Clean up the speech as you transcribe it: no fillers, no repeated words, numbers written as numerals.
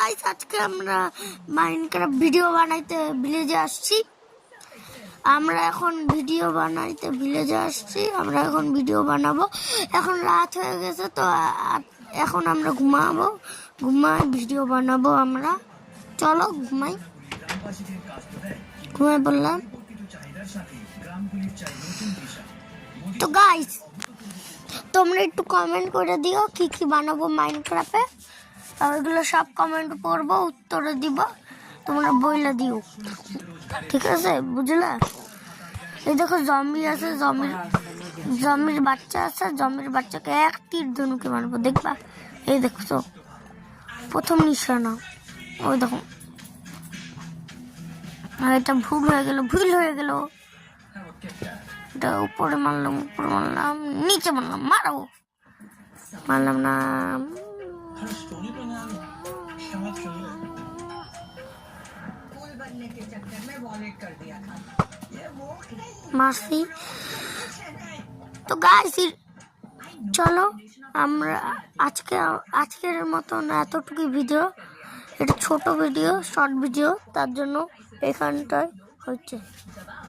Guys আজকে আমরা Minecraft video বানাইতে ভিলেজে আসছি। আমরা এখন ভিডিও বানাবো। এখন রাত হয়ে গেছে তো এখন আমরা ঘুমাই ভিডিও বানাবো আমরা। চলো ঘুমাই বললাম তো গাইস তোমরা একটু কমেন্ট করে দিও কি কি বানাবো মাইনক্রাফটে। ওইগুলো সব কমেন্ট করবো, উত্তরে দিব, তোমরা বইলা দিও, ঠিক আছে? বুঝলে? এই দেখো জম্বি আছে, জম্বির বাচ্চা আছে। জম্বির বাচ্চাকে এক তীর ধনুকে মারবো, দেখবা? এই দেখছো প্রথম নিশানা, ওই দেখো। আর এটা ভুল হয়ে গেল। এটা উপরে মারলাম, নিচে মারলাম না। মাসি তো গাইস চলো আমরা আজকের মতন এতটুকু ভিডিও, এটা ছোট ভিডিও, শর্ট ভিডিও, তার জন্য এখানটায় হচ্ছে।